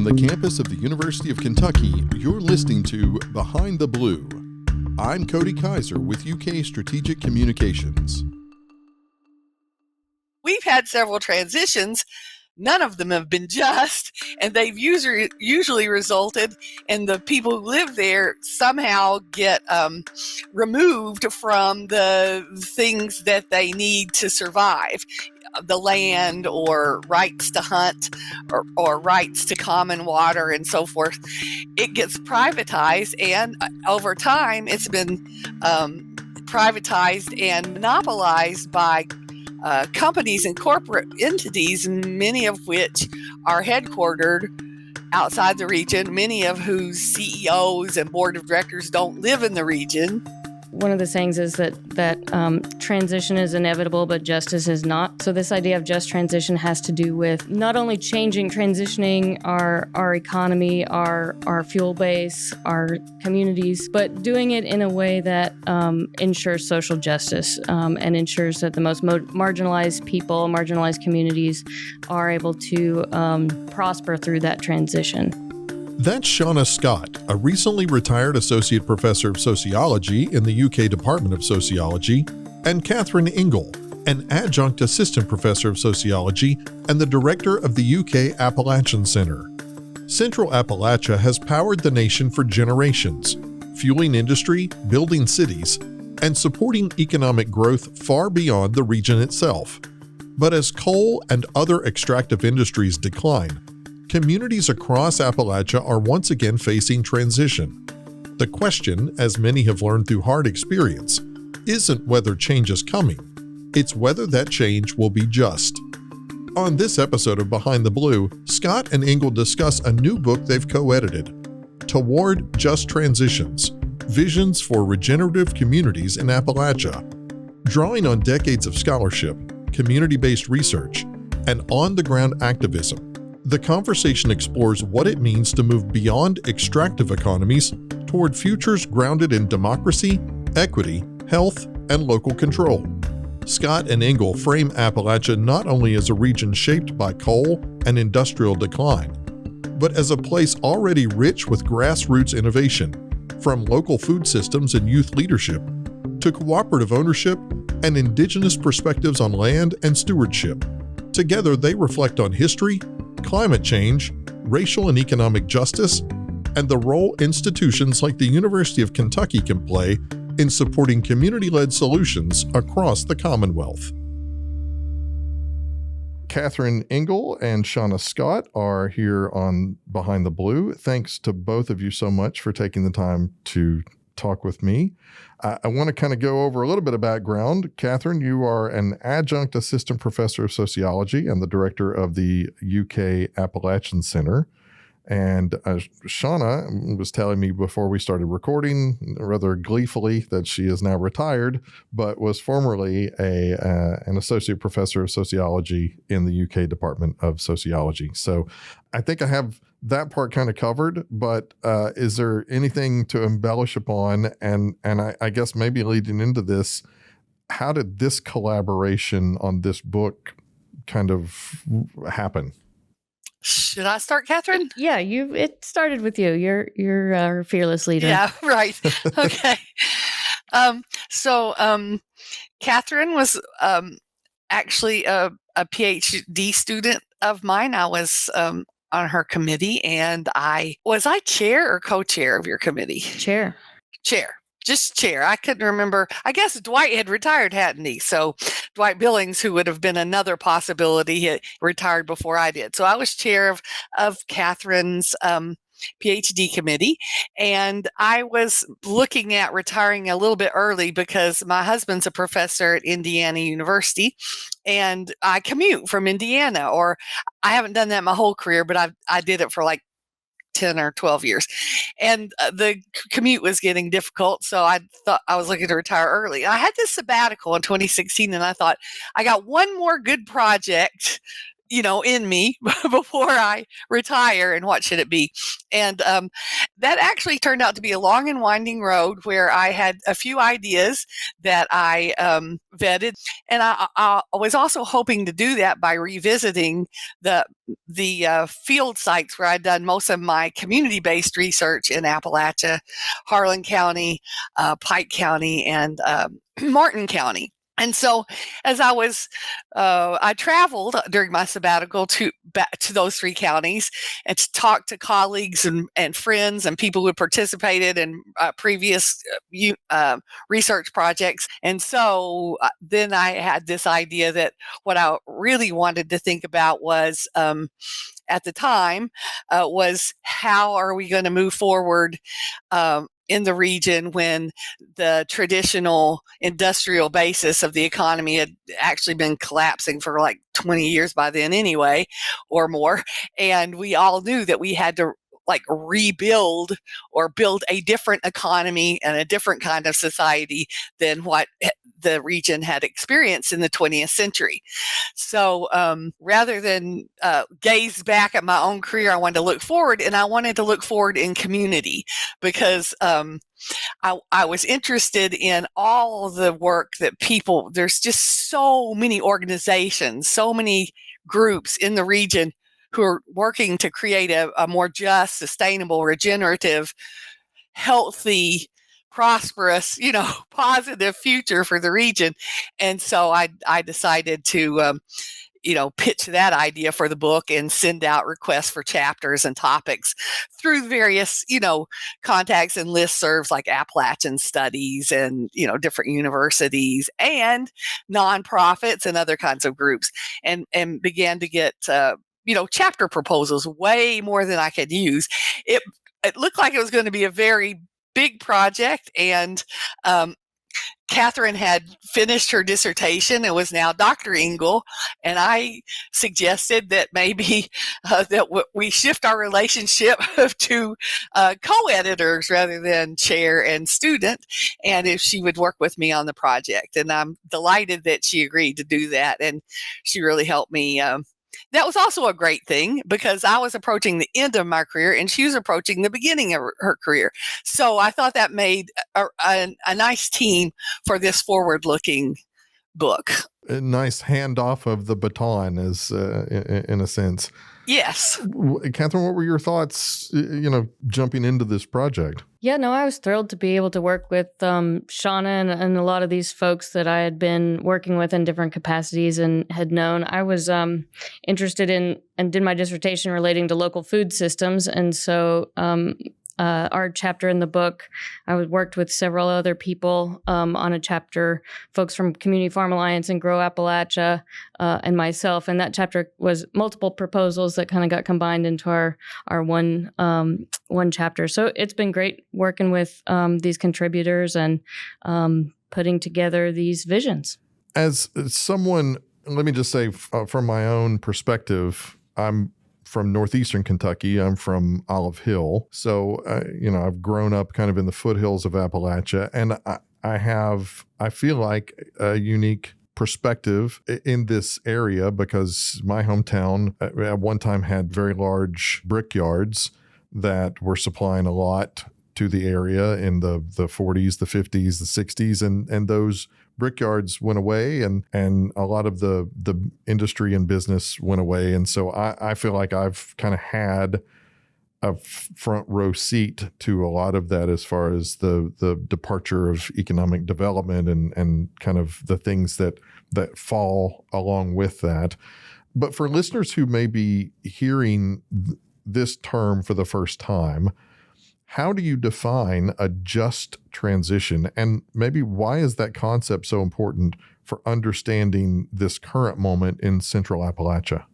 From the campus of the University of Kentucky, you're listening to Behind the Blue. I'm Cody Kaiser with UK Strategic Communications. We've had several transitions. None of them have been just, and they've usually resulted in the people who live there somehow get removed from the things that they need to survive. The land or rights to hunt or rights to common water and so forth. It gets privatized, and over time it's been privatized and monopolized by companies and corporate entities, many of which are headquartered outside the region, many of whose CEOs and board of directors don't live in the region. One of the sayings is that transition is inevitable, but justice is not. So this idea of just transition has to do with not only transitioning our economy, our fuel base, our communities, but doing it in a way that ensures social justice and ensures that the most marginalized people, marginalized communities are able to prosper through that transition. That's Shaunna Scott, a recently retired associate professor of sociology in the UK Department of Sociology, and Kathryn Engle, an adjunct assistant professor of sociology and the director of the UK Appalachian Center. Central Appalachia has powered the nation for generations, fueling industry, building cities, and supporting economic growth far beyond the region itself. But as coal and other extractive industries decline, communities across Appalachia are once again facing transition. The question, as many have learned through hard experience, isn't whether change is coming, it's whether that change will be just. On this episode of Behind the Blue, Scott and Engle discuss a new book they've co-edited, Toward Just Transitions: Visions for Regenerative Communities in Appalachia. Drawing on decades of scholarship, community-based research, and on-the-ground activism, the conversation explores what it means to move beyond extractive economies toward futures grounded in democracy, equity, health, and local control. Scott and Engle frame Appalachia not only as a region shaped by coal and industrial decline, but as a place already rich with grassroots innovation, from local food systems and youth leadership to cooperative ownership and indigenous perspectives on land and stewardship. Together, they reflect on history, climate change, racial and economic justice, and the role institutions like the University of Kentucky can play in supporting community-led solutions across the Commonwealth. Kathryn Engle and Shaunna Scott are here on Behind the Blue. Thanks to both of you so much for taking the time to talk with me. I want to kind of go over a little bit of background. Kathryn, you are an adjunct assistant professor of sociology and the director of the UK Appalachian Center. And Shaunna was telling me before we started recording, rather gleefully, that she is now retired, but was formerly an associate professor of sociology in the UK Department of Sociology. So I think I have that part kind of covered, but is there anything to embellish upon? And I guess maybe leading into this, how did this collaboration on this book kind of happen? Should I start, Kathryn? Yeah, it started with you. You're our fearless leader. Yeah, right. Okay. So Kathryn was actually a PhD student of mine. I was on her committee, and was I chair or co-chair of your committee? Chair. Just chair. I couldn't remember. I guess Dwight had retired, hadn't he? So Dwight Billings, who would have been another possibility, he retired before I did. So I was chair of Kathryn's PhD committee, and I was looking at retiring a little bit early because my husband's a professor at Indiana University, and I commute from Indiana, or I haven't done that my whole career, but I did it for like 10 or 12 years. And the commute was getting difficult. So I thought I was looking to retire early. I had this sabbatical in 2016, and I thought I got one more good project in me before I retire, and what should it be? And that actually turned out to be a long and winding road where I had a few ideas that I vetted, and I was also hoping to do that by revisiting the field sites where I'd done most of my community-based research in Appalachia, Harlan County, Pike County, and Martin County. And so, as I traveled during my sabbatical back to those three counties and to talk to colleagues and friends and people who had participated in previous research projects. And so then I had this idea that what I really wanted to think about was, at the time, was how are we going to move forward in the region when the traditional industrial basis of the economy had actually been collapsing for like 20 years by then anyway, or more. And we all knew that we had to rebuild or build a different economy and a different kind of society than what the region had experienced in the 20th century. So rather than gaze back at my own career, I wanted to look forward, and I wanted to look forward in community because I was interested in all the work that there's just so many organizations, so many groups in the region who are working to create a more just, sustainable, regenerative, healthy, prosperous, positive future for the region. And so I decided to, pitch that idea for the book and send out requests for chapters and topics through various, contacts and listservs like Appalachian Studies and, different universities and nonprofits and other kinds of groups, and began to get, chapter proposals, way more than I could use. It looked like it was going to be a very big project, and Kathryn had finished her dissertation and was now Dr. Engle, and I suggested that maybe we shift our relationship to co-editors rather than chair and student, and if she would work with me on the project. And I'm delighted that she agreed to do that, and she really helped me. That was also a great thing because I was approaching the end of my career and she was approaching the beginning of her career. So I thought that made a nice team for this forward-looking book. A nice handoff of the baton, is in a sense. Yes. Kathryn, what were your thoughts, jumping into this project? Yeah, no, I was thrilled to be able to work with Shaunna and a lot of these folks that I had been working with in different capacities and had known. I was interested in and did my dissertation relating to local food systems. And so our chapter in the book, I worked with several other people on a chapter, folks from Community Farm Alliance and Grow Appalachia, and myself. And that chapter was multiple proposals that kind of got combined into our one chapter. So it's been great working with these contributors and putting together these visions. As someone, let me just say, from my own perspective, I'm from northeastern Kentucky. I'm from Olive Hill. So, I've grown up kind of in the foothills of Appalachia, and I feel like a unique perspective in this area because my hometown at one time had very large brickyards that were supplying a lot to the area in the 40s, the 50s, the 60s, and those brickyards went away, and a lot of the industry and business went away. And so I feel like I've kind of had a front row seat to a lot of that as far as the departure of economic development and kind of the things that fall along with that. But for listeners who may be hearing this term for the first time, how do you define a just transition? And maybe why is that concept so important for understanding this current moment in Central Appalachia?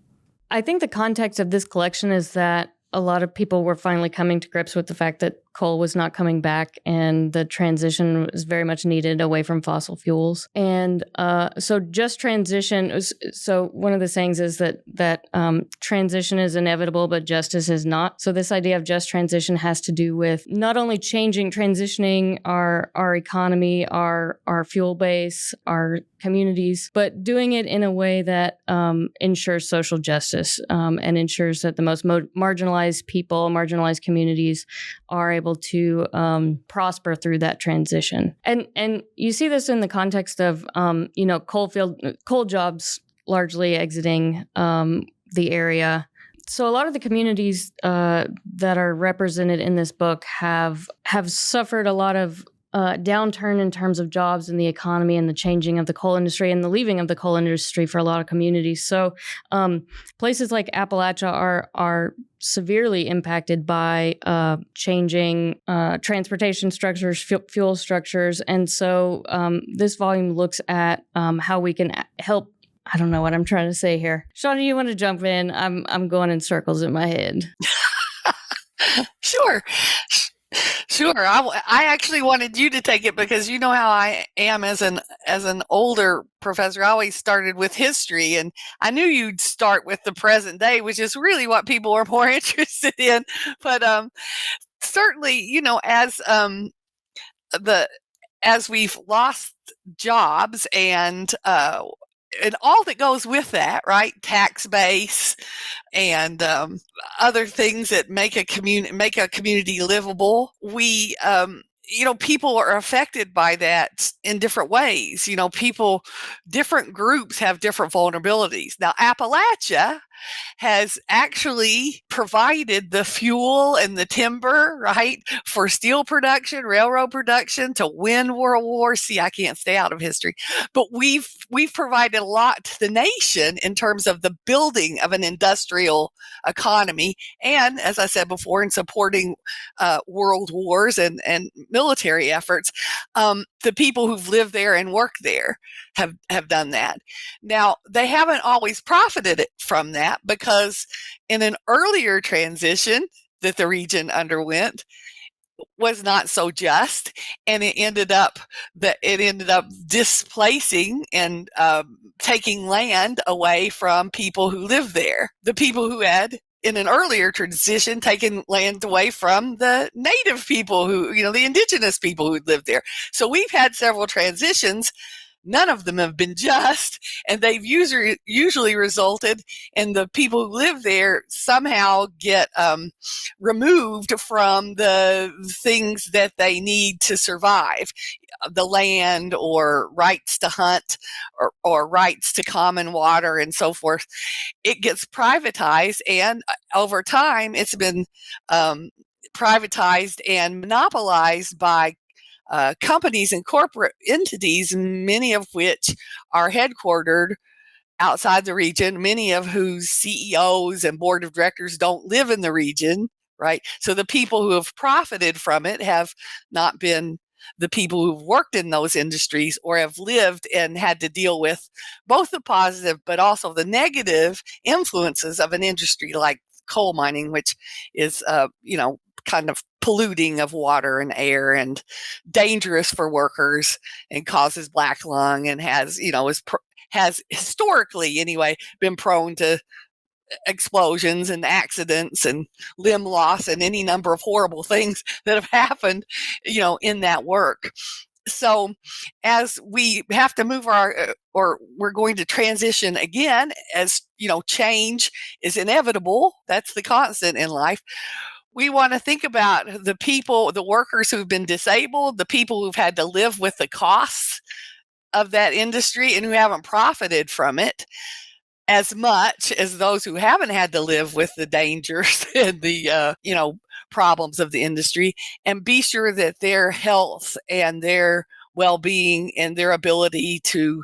I think the context of this collection is that a lot of people were finally coming to grips with the fact that coal was not coming back, and the transition was very much needed away from fossil fuels. And so just transition. So one of the sayings is that transition is inevitable, but justice is not. So this idea of just transition has to do with not only transitioning our economy, our fuel base, our communities, but doing it in a way that ensures social justice and ensures that the most marginalized people, marginalized communities are able to prosper through that transition. And you see this in the context of coal jobs largely exiting the area. So a lot of the communities that are represented in this book have suffered a lot of downturn in terms of jobs in the economy and the changing of the coal industry and the leaving of the coal industry for a lot of communities. So places like Appalachia are severely impacted by changing transportation structures, fuel structures. And so this volume looks at how we can help. I don't know what I'm trying to say here. Shaunna, you want to jump in? I'm going in circles in my head. Sure. I actually wanted you to take it because you know how I am as an older professor. I always started with history, and I knew you'd start with the present day, which is really what people are more interested in. But certainly, as we've lost jobs and all that goes with that, right? Tax base and other things that make a community livable. We, people are affected by that in different ways. Different groups have different vulnerabilities. Now, Appalachia has actually provided the fuel and the timber, right, for steel production, railroad production, to win World War. See, I can't stay out of history, but we've provided a lot to the nation in terms of the building of an industrial economy, and as I said before, in supporting world wars and military efforts. The people who've lived there and worked there have done that. Now, they haven't always profited from that because in an earlier transition that the region underwent was not so just, and it ended up displacing and taking land away from people who lived there. The people who had in an earlier transition taken land away from the native people the indigenous people who lived there. So we've had several transitions. None of them have been just, and they've usually resulted in the people who live there somehow get removed from the things that they need to survive, the land or rights to hunt or rights to common water and so forth. It gets privatized, and over time it's been privatized and monopolized by companies and corporate entities, many of which are headquartered outside the region, many of whose CEOs and board of directors don't live in the region, right? So the people who have profited from it have not been the people who've worked in those industries or have lived and had to deal with both the positive but also the negative influences of an industry like coal mining, which is, kind of polluting of water and air and dangerous for workers and causes black lung and has historically anyway been prone to explosions and accidents and limb loss and any number of horrible things that have happened, in that work. So as we have to move we're going to transition again, as change is inevitable. That's the constant in life. We want to think about the people, the workers who've been disabled, the people who've had to live with the costs of that industry and who haven't profited from it as much as those who haven't had to live with the dangers and the, problems of the industry, and be sure that their health and their well-being and their ability to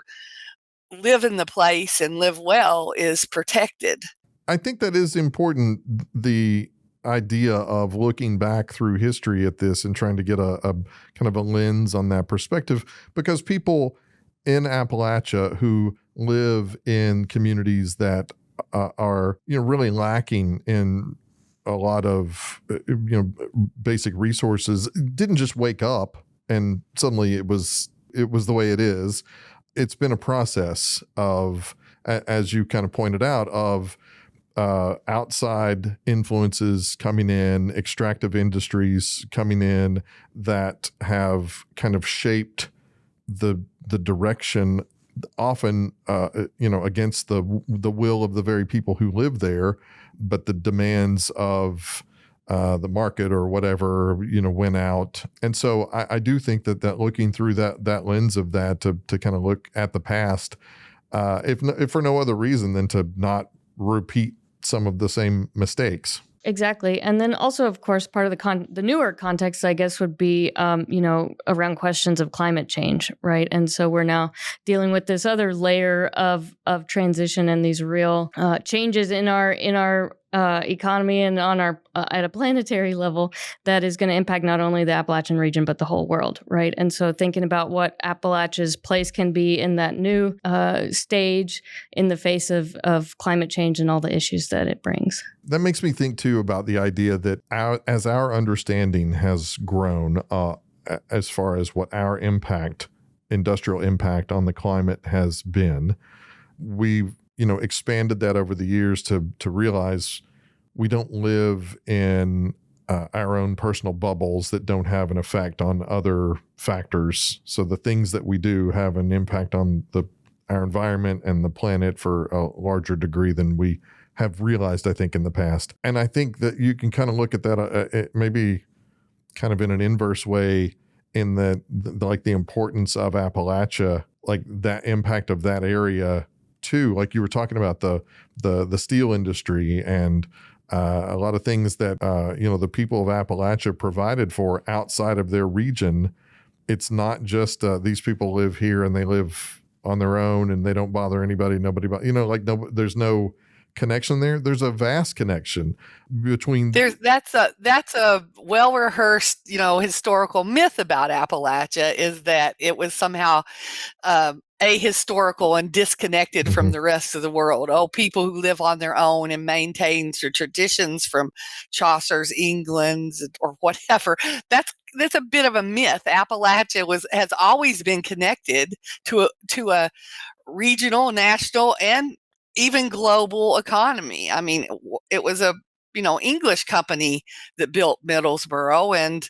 live in the place and live well is protected. I think that is important, the idea of looking back through history at this and trying to get a kind of a lens on that perspective, because people in Appalachia who live in communities that are really lacking in a lot of basic resources didn't just wake up and suddenly it was the way it is. It's been a process of, as you kind of pointed out, of outside influences coming in, extractive industries coming in that have kind of shaped the direction, often against the will of the very people who live there, but the demands of the market or whatever went out. And so I do think that looking through that lens of that to kind of look at the past, if for no other reason than to not repeat some of the same mistakes. Exactly. And then also, of course, part of the newer context, I guess, would be, around questions of climate change, right? And so we're now dealing with this other layer of transition and these real changes in our economy and on our at a planetary level that is going to impact not only the Appalachian region but the whole world, right? And so thinking about what Appalachia's place can be in that new stage in the face of climate change and all the issues that it brings. That makes me think too about the idea that as our understanding has grown, as far as what our industrial impact on the climate has been, we've expanded that over the years to realize we don't live in our own personal bubbles that don't have an effect on other factors. So the things that we do have an impact on our environment and the planet for a larger degree than we have realized, I think, in the past. And I think that you can kind of look at that maybe kind of in an inverse way, in that like the importance of Appalachia, like that impact of that area too. Like you were talking about the steel industry and a lot of things that the people of Appalachia provided for outside of their region. It's not just these people live here and they live on their own and they don't bother anybody. Nobody, there's no connection there. There's a vast connection between. That's a well-rehearsed, historical myth about Appalachia, is that it was somehow ahistorical and disconnected from the rest of the world. Oh, people who live on their own and maintain their traditions from Chaucer's England or whatever. That's a bit of a myth. Appalachia has always been connected to a regional, national, and even global economy. I mean, it was a English company that built Middlesboro, and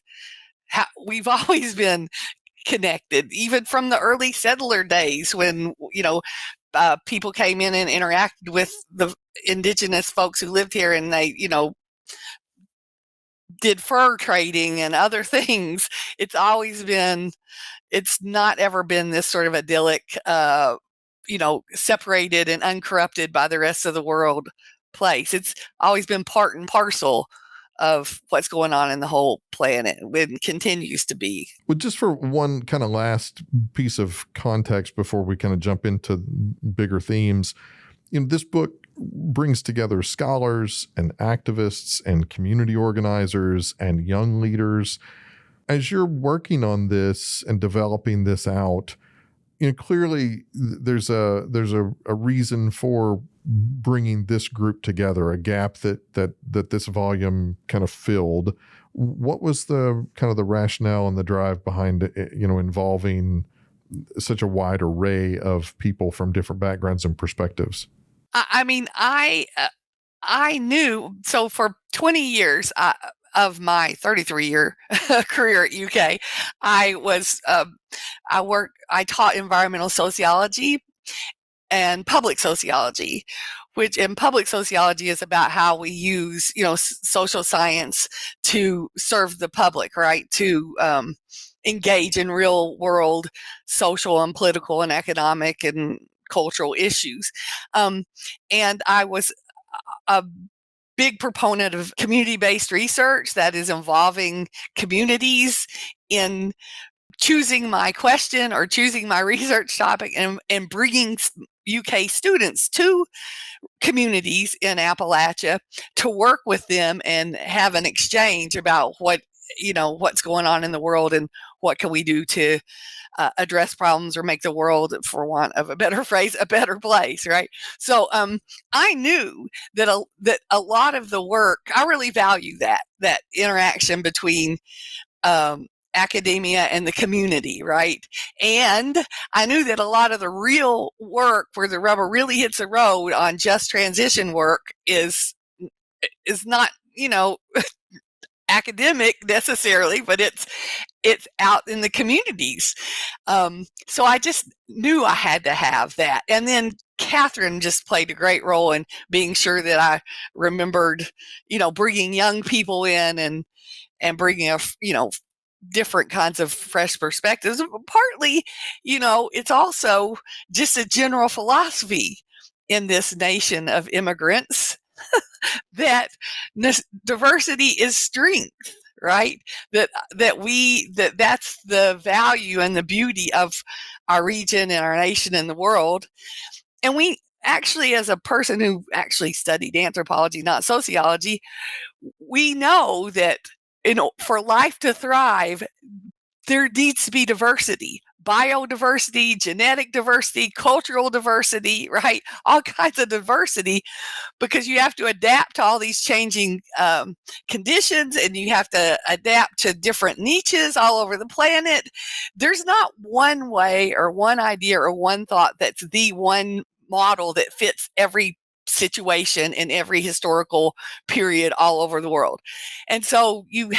we've always been connected, even from the early settler days when people came in and interacted with the indigenous folks who lived here, and they did fur trading and other things. It's not ever been this sort of idyllic separated and uncorrupted by the rest of the world place. It's always been part and parcel of what's going on in the whole planet, and continues to be. Well, just for one kind of last piece of context before we kind of jump into bigger themes, this book brings together scholars and activists and community organizers and young leaders. As you're working on this and developing this out, clearly there's a reason for bringing this group together, a gap that this volume kind of filled. What was the kind of the rationale and the drive behind it, involving such a wide array of people from different backgrounds and perspectives? I mean, I knew, so for 20 years of my 33-year career at UK, I taught environmental sociology and public sociology, which in public sociology is about how we use, social science to serve the public, right? To engage in real world social and political and economic and cultural issues. And I was a big proponent of community-based research that is involving communities in choosing my question or choosing my research topic, and bringing UK students to communities in Appalachia to work with them and have an exchange about what's going on in the world and what can we do to address problems or make the world, for want of a better phrase, a better place, right? So I knew that a lot of the work, I really value that interaction between academia and the community, right? And I knew that a lot of the real work where the rubber really hits the road on just transition work is not, academic necessarily, but it's out in the communities. So I just knew I had to have that. And then Kathryn just played a great role in being sure that I remembered, bringing young people in and bringing different kinds of fresh perspectives. Partly, it's also just a general philosophy in this nation of immigrants that diversity is strength, right? That's the value and the beauty of our region and our nation and the world. And we actually, as a person who actually studied anthropology, not sociology, we know that for life to thrive, there needs to be diversity, biodiversity, genetic diversity, cultural diversity, right? All kinds of diversity, because you have to adapt to all these changing conditions, and you have to adapt to different niches all over the planet. There's not one way or one idea or one thought that's the one model that fits every situation in every historical period all over the world. And so you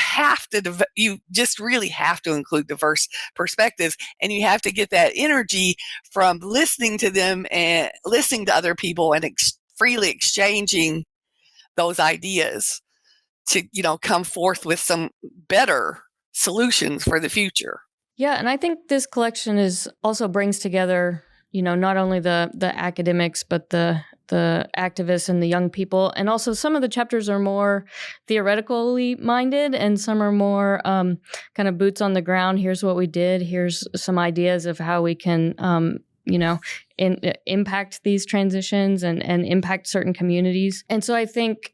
just really have to include diverse perspectives, and you have to get that energy from listening to them and listening to other people and freely exchanging those ideas to, come forth with some better solutions for the future. Yeah, and I think this collection also brings together, not only the academics, but the activists and the young people. And also some of the chapters are more theoretically minded, and some are more kind of boots on the ground. Here's what we did. Here's some ideas of how we can, impact these transitions and impact certain communities. And so I think,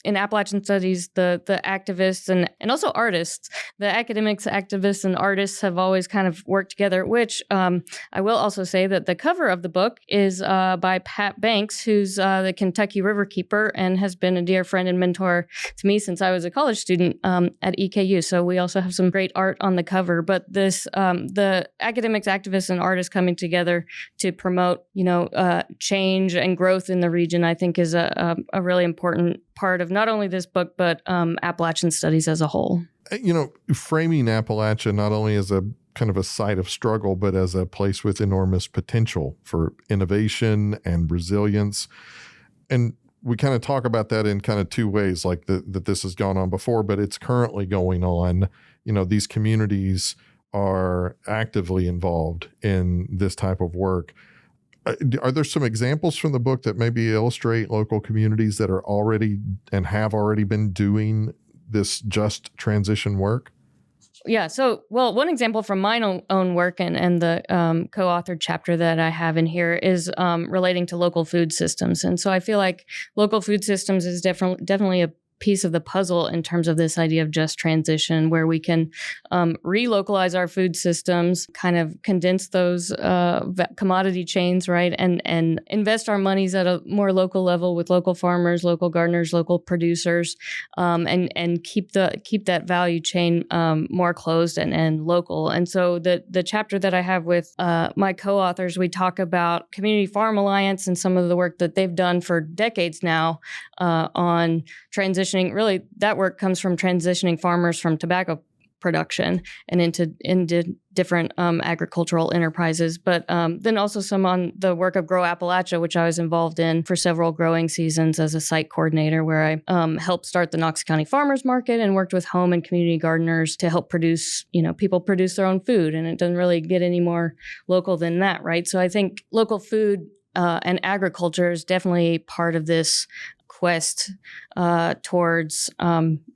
in Appalachian studies, the activists and also artists, the academics, activists, and artists have always kind of worked together, which I will also say that the cover of the book is by Pat Banks, who's the Kentucky Riverkeeper and has been a dear friend and mentor to me since I was a college student at EKU. So we also have some great art on the cover. But this, the academics, activists, and artists coming together to promote, change and growth in the region, I think is a really important part of not only this book, but Appalachian studies as a whole. Framing Appalachia not only as a kind of a site of struggle, but as a place with enormous potential for innovation and resilience. And we kind of talk about that in kind of two ways, like that this has gone on before, but it's currently going on. These communities are actively involved in this type of work. Are there some examples from the book that maybe illustrate local communities that are already and have already been doing this just transition work? Yeah. So, one example from my own work and the co-authored chapter that I have in here is relating to local food systems. And so I feel like local food systems is definitely a piece of the puzzle in terms of this idea of just transition, where we can relocalize our food systems, kind of condense those commodity chains, right, and invest our monies at a more local level with local farmers, local gardeners, local producers, and keep that value chain more closed and local. And so the chapter that I have with my co-authors, we talk about Community Farm Alliance and some of the work that they've done for decades now on transitioning. Really, that work comes from transitioning farmers from tobacco production and into different agricultural enterprises. But then also some on the work of Grow Appalachia, which I was involved in for several growing seasons as a site coordinator, where I helped start the Knox County Farmers Market and worked with home and community gardeners to help produce, people produce their own food. And it doesn't really get any more local than that, right? So I think local food and agriculture is definitely part of this quest towards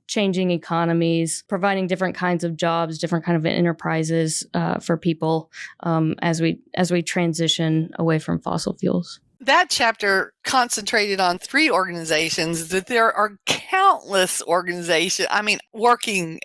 changing economies, providing different kinds of jobs, different kind of enterprises for people as we transition away from fossil fuels. That chapter concentrated on 3 organizations that there are countless organizations. I mean, accelerating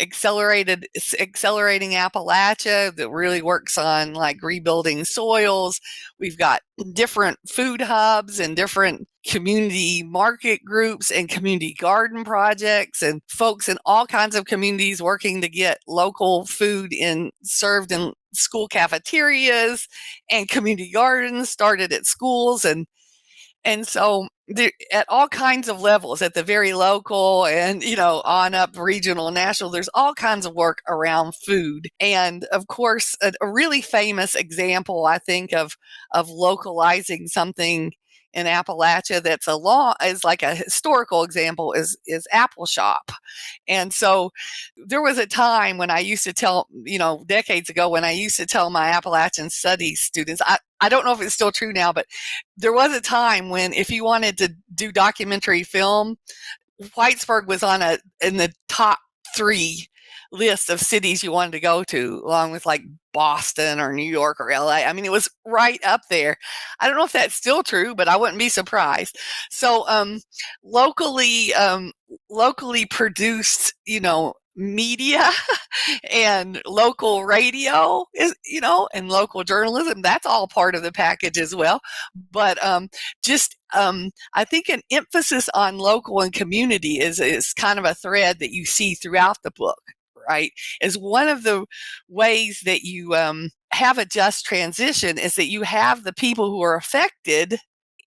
Appalachia that really works on like rebuilding soils. We've got different food hubs and different community market groups and community garden projects and folks in all kinds of communities working to get local food served in school cafeterias and community gardens started at schools. And so at all kinds of levels, at the very local and, on up regional and national, there's all kinds of work around food. And of course, a really famous example, I think, of localizing something in Appalachia that's is like a historical example is Apple Shop. And so there was a time when I used to tell, decades ago, when I used to tell my Appalachian studies students, I don't know if it's still true now, but there was a time when if you wanted to do documentary film, Whitesburg was in the top 3 list of cities you wanted to go to, along with like Boston or New York or LA. I mean, it was right up there. I don't know if that's still true, but I wouldn't be surprised. So locally produced, media and local radio is, and local journalism, that's all part of the package as well. But I think an emphasis on local and community is kind of a thread that you see throughout the book, right? Is one of the ways that you have a just transition is that you have the people who are affected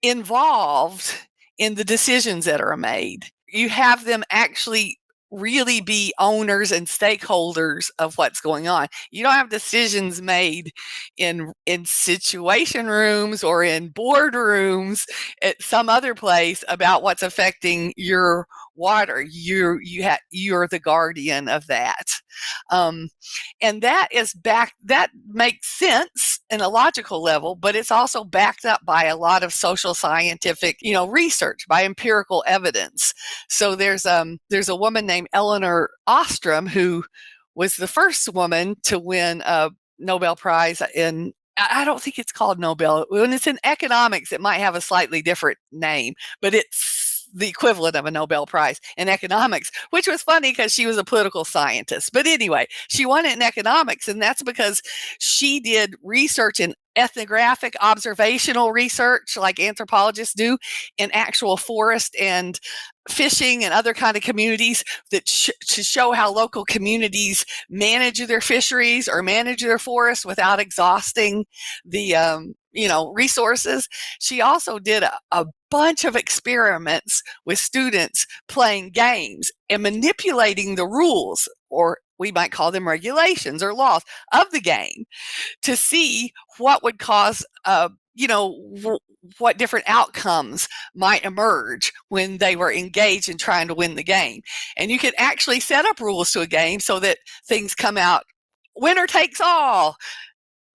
involved in the decisions that are made. You have them actually really be owners and stakeholders of what's going on. You don't have decisions made in situation rooms or in boardrooms at some other place about what's affecting your water. You're the guardian of that. And that makes sense in a logical level, but it's also backed up by a lot of social scientific, research, by empirical evidence. So there's a woman named Eleanor Ostrom who was the first woman to win a Nobel Prize in, I don't think it's called Nobel. When it's in economics, it might have a slightly different name, but it's the equivalent of a Nobel Prize in economics, which was funny because she was a political scientist. But anyway, she won it in economics, and that's because she did research in ethnographic observational research like anthropologists do in actual forest and fishing and other kind of communities to show how local communities manage their fisheries or manage their forests without exhausting the resources. She also did a bunch of experiments with students playing games and manipulating the rules, or we might call them regulations or laws of the game, to see what would cause what different outcomes might emerge when they were engaged in trying to win the game. And you can actually set up rules to a game so that things come out winner takes all.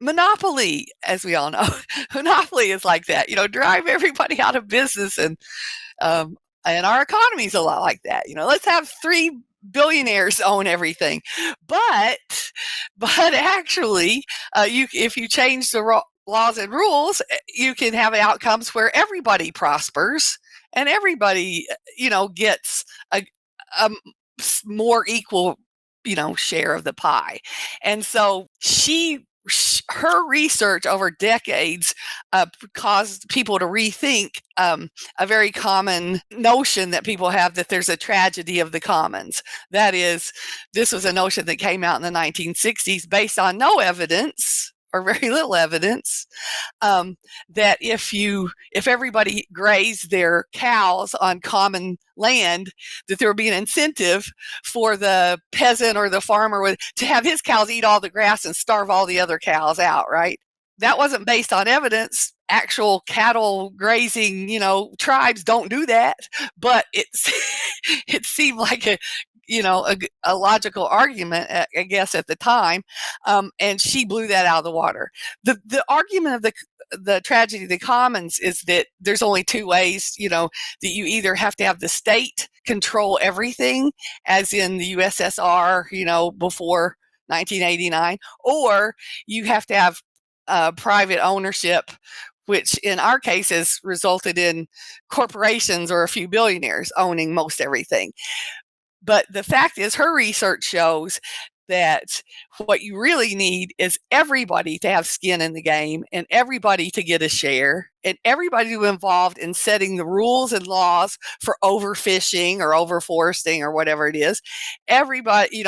Monopoly, as we all know, Monopoly is like that, drive everybody out of business. And our economy is a lot like that. Let's have 3 billionaires own everything. But actually, if you change the laws and rules, you can have outcomes where everybody prospers and everybody, gets a more equal, share of the pie. And so her research over decades caused people to rethink a very common notion that people have, that there's a tragedy of the commons. That is, this was a notion that came out in the 1960s based on no evidence or very little evidence, that if everybody grazed their cows on common land, that there would be an incentive for the peasant or the farmer to have his cows eat all the grass and starve all the other cows out, right? That wasn't based on evidence. Actual cattle grazing, tribes don't do that, but it seemed like a logical argument, I guess, at the time. And she blew that out of the water. The argument of the tragedy of the commons is that there's only 2 ways, that you either have to have the state control everything, as in the USSR, before 1989, or you have to have private ownership which in our case has resulted in corporations or a few billionaires owning most everything. But the fact is, her research shows that what you really need is everybody to have skin in the game and everybody to get a share and everybody to be involved in setting the rules and laws for overfishing or overforesting or whatever it is. Everybody,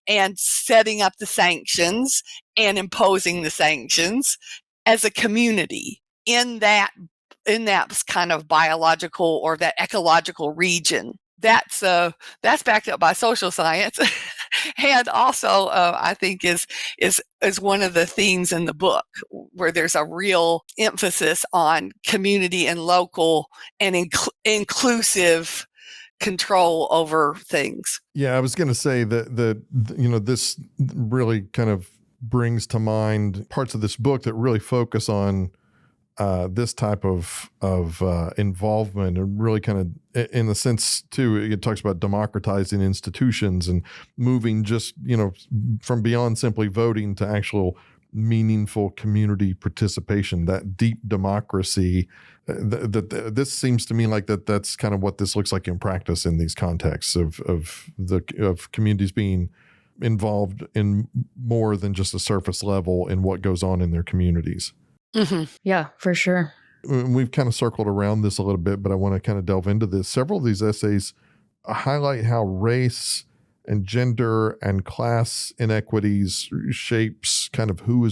and setting up the sanctions and imposing the sanctions as a community in that kind of biological or that ecological region. That's backed up by social science, and also I think is one of the themes in the book, where there's a real emphasis on community and local and inclusive control over things. Yeah, I was going to say that this really kind of brings to mind parts of this book that really focus on this type of involvement, and really kind of, in the sense too, it talks about democratizing institutions and moving just, from beyond simply voting to actual meaningful community participation, that deep democracy. This seems to me like that's kind of what this looks like in practice in these contexts of communities being involved in more than just a surface level in what goes on in their communities. Mm-hmm. Yeah, for sure. We've kind of circled around this a little bit, but I want to kind of delve into this. Several of these essays highlight how race and gender and class inequities shapes kind of who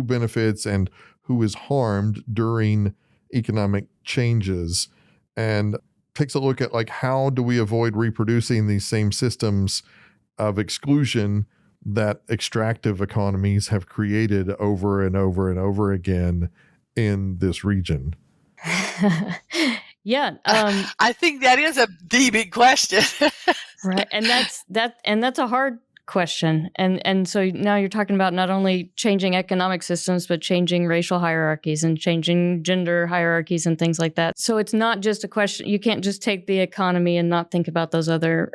benefits and who is harmed during economic changes, and takes a look at how do we avoid reproducing these same systems of exclusion that extractive economies have created over and over and over again in this region. Yeah. I think that is the big question. Right. And that's a hard question. And so now you're talking about not only changing economic systems, but changing racial hierarchies and changing gender hierarchies and things like that. So it's not just a question. You can't just take the economy and not think about those other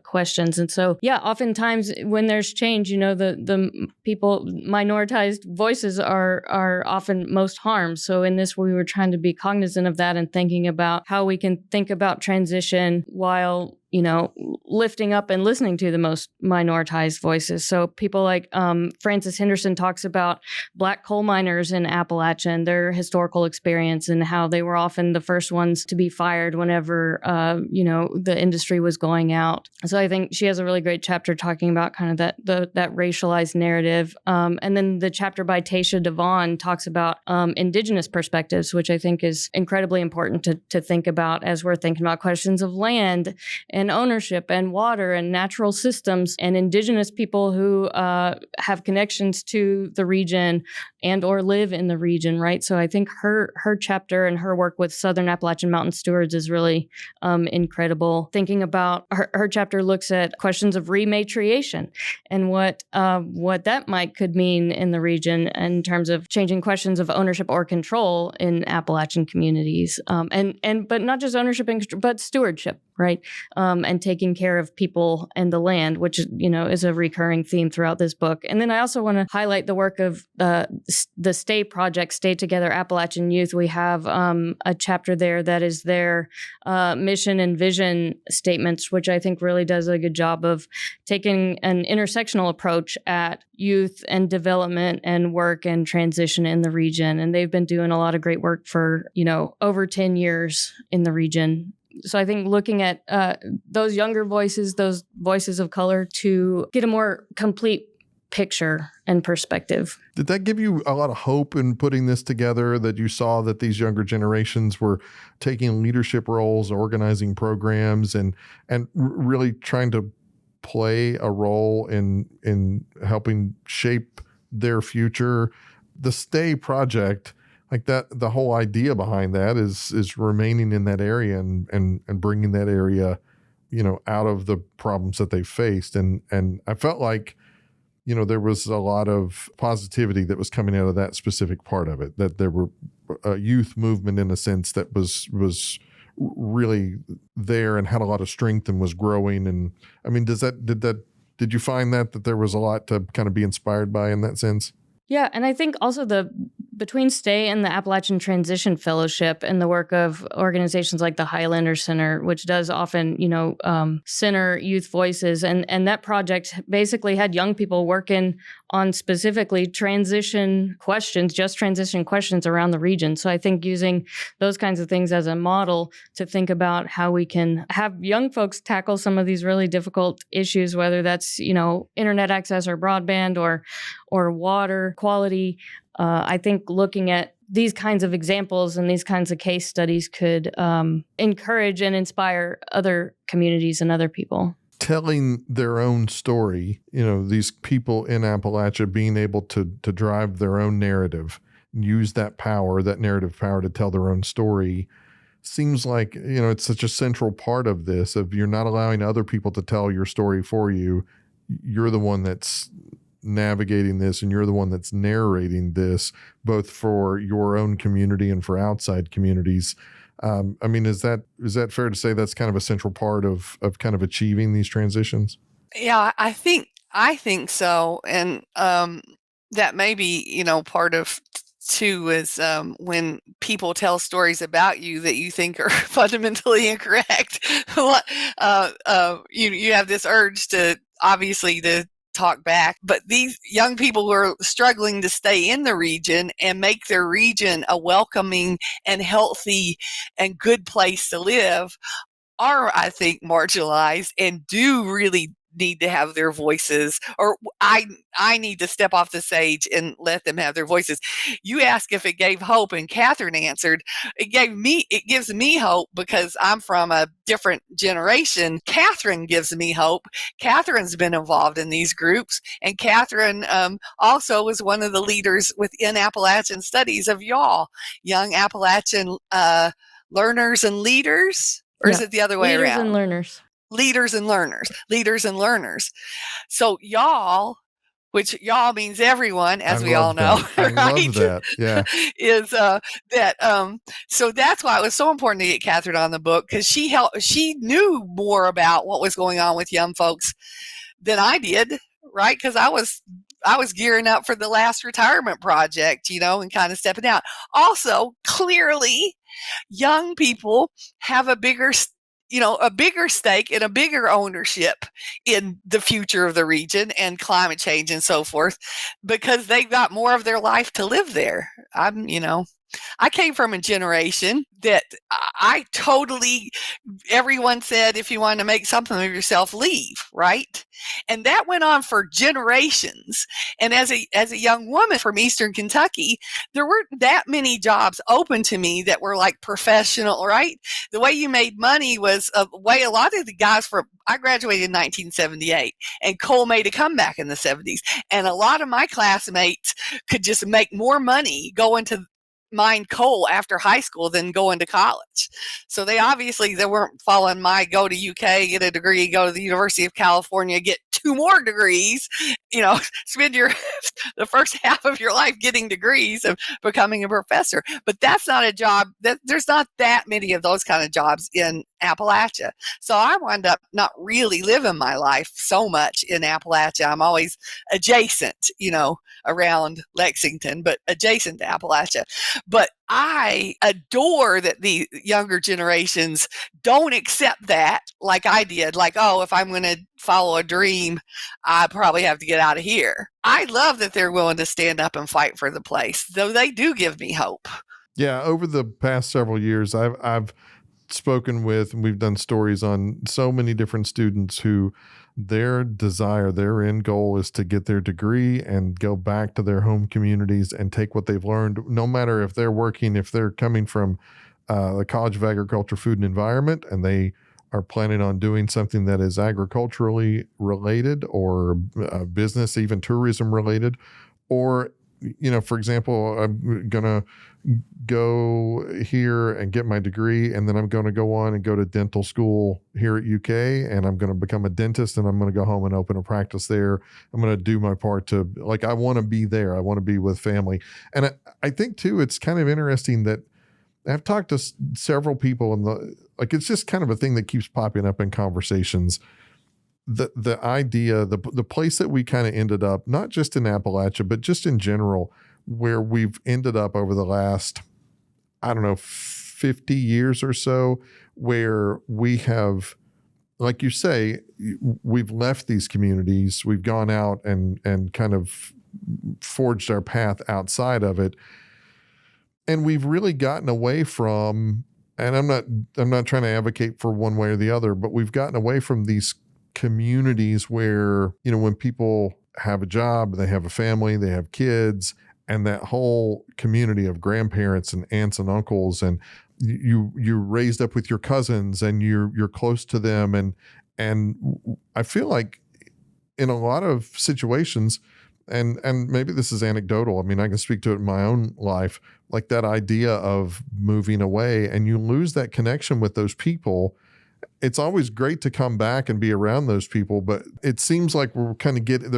questions. And so, yeah, oftentimes when there's change, the people, minoritized voices are often most harmed. So in this, we were trying to be cognizant of that and thinking about how we can think about transition while lifting up and listening to the most minoritized voices. So people like Francis Henderson talks about Black coal miners in Appalachia and their historical experience and how they were often the first ones to be fired whenever, the industry was going out. So I think she has a really great chapter talking about kind of that racialized narrative. And then the chapter by Tasha Devon talks about indigenous perspectives, which I think is incredibly important to think about as we're thinking about questions of land and ownership and water and natural systems, and indigenous people who have connections to the region and or live in the region, right? So I think her chapter and her work with Southern Appalachian Mountain Stewards is really incredible. Thinking about her chapter looks at questions of rematriation and what that could mean in the region in terms of changing questions of ownership or control in Appalachian communities, but not just ownership and control, but stewardship, right? And taking care of people and the land, which is a recurring theme throughout this book. And then I also want to highlight the work of the STAY project, Stay Together Appalachian Youth. We have a chapter there that is their mission and vision statements, which I think really does a good job of taking an intersectional approach at youth and development and work and transition in the region. And they've been doing a lot of great work for, over 10 years in the region. So I think looking at those younger voices, those voices of color, to get a more complete picture and perspective. Did that give you a lot of hope in putting this together, that you saw that these younger generations were taking leadership roles, organizing programs, and really trying to play a role in helping shape their future? The STAY project, like that, the whole idea behind that is remaining in that area and bringing that area, out of the problems that they faced. And I felt like, there was a lot of positivity that was coming out of that specific part of it, that there were a youth movement in a sense that was really there and had a lot of strength and was growing. And I mean, did you find that there was a lot to kind of be inspired by in that sense? Yeah, and I think also between STAY and the Appalachian Transition Fellowship and the work of organizations like the Highlander Center, which does often, center youth voices, and that project basically had young people working on specifically transition questions, just transition questions around the region. So I think using those kinds of things as a model to think about how we can have young folks tackle some of these really difficult issues, whether that's, internet access or broadband or water quality. I think looking at these kinds of examples and these kinds of case studies could encourage and inspire other communities and other people. Telling their own story, these people in Appalachia being able to drive their own narrative, use that narrative power to tell their own story, seems like, it's such a central part of this. If you're not allowing other people to tell your story for you, you're the one that's navigating this and you're the one that's narrating this, both for your own community and for outside communities. Is that fair to say that's kind of a central part of kind of achieving these transitions? Yeah, I think so. And that may be, part of too is when people tell stories about you that you think are fundamentally incorrect. You have this urge to obviously to talk back, but these young people who are struggling to stay in the region and make their region a welcoming and healthy and good place to live are, I think, marginalized and do really need to have their voices, or I need to step off the stage and let them have their voices. You asked if it gave hope, and Kathryn answered, it gives me hope because I'm from a different generation. Kathryn gives me hope. Kathryn's been involved in these groups, and Kathryn also was one of the leaders within Appalachian Studies of y'all, Young Appalachian Learners and Leaders, or is it the other way around? Leaders and Learners. Leaders and learners. So y'all, which y'all means everyone, as we all know, right? I love that. Yeah. Is that so that's why it was so important to get Kathryn on the book, because she knew more about what was going on with young folks than I did, right? Because I was gearing up for the last retirement project, and kind of stepping out. Also, clearly, young people have a bigger stake and a bigger ownership in the future of the region and climate change and so forth, because they've got more of their life to live there. I came from a generation that everyone said, if you want to make something of yourself, leave, right? And that went on for generations. And as a young woman from Eastern Kentucky, there weren't that many jobs open to me that were like professional, right? The way you made money was a way a lot of the guys I graduated in 1978, and coal made a comeback in the 70s. And a lot of my classmates could just make more money going to mine coal after high school than going to college. So they weren't following my go to UK, get a degree, go to the University of California, get 2 more degrees, spend the first half of your life getting degrees of becoming a professor. But that's not a job there's not that many of those kind of jobs in Appalachia. So I wound up not really living my life so much in Appalachia. I'm always adjacent, around Lexington, but adjacent to Appalachia. But I adore that the younger generations don't accept that like I did. Like, if I'm going to follow a dream, I probably have to get out of here. I love that they're willing to stand up and fight for the place, though they do give me hope. Yeah, over the past several years, I've spoken with, and we've done stories on so many different students who their desire, their end goal is to get their degree and go back to their home communities and take what they've learned, no matter if they're coming from the College of Agriculture, Food and Environment, and they are planning on doing something that is agriculturally related or business, even tourism related, or for example, I'm going to go here and get my degree, and then I'm going to go on and go to dental school here at UK, and I'm going to become a dentist, and I'm going to go home and open a practice there. I'm going to do my part to, I want to be there. I want to be with family. And I think too, it's kind of interesting that I've talked to several people, and it's just kind of a thing that keeps popping up in conversations, the idea, the place that we kind of ended up, not just in Appalachia, but just in general, where we've ended up over the last, I don't know, 50 years or so, where we have, like you say, we've left these communities, we've gone out and kind of forged our path outside of it. And we've really gotten away from, and I'm not trying to advocate for one way or the other, but we've gotten away from these communities where, when people have a job, they have a family, they have kids, and that whole community of grandparents and aunts and uncles, and you're raised up with your cousins and you're close to them. And I feel like in a lot of situations, and maybe this is anecdotal, I mean, I can speak to it in my own life, like that idea of moving away and you lose that connection with those people. It's always great to come back and be around those people, but it seems like they're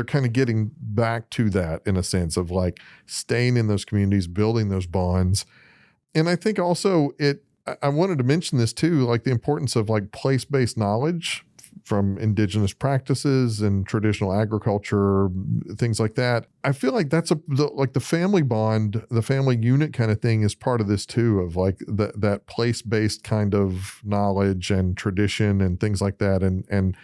kind of getting back to that in a sense of like staying in those communities, building those bonds. And I think also I wanted to mention this too, like the importance of like place-based knowledge from indigenous practices and traditional agriculture, things like that. I feel like that's the family bond, the family unit kind of thing is part of this too, of like that place-based kind of knowledge and tradition and things like that. And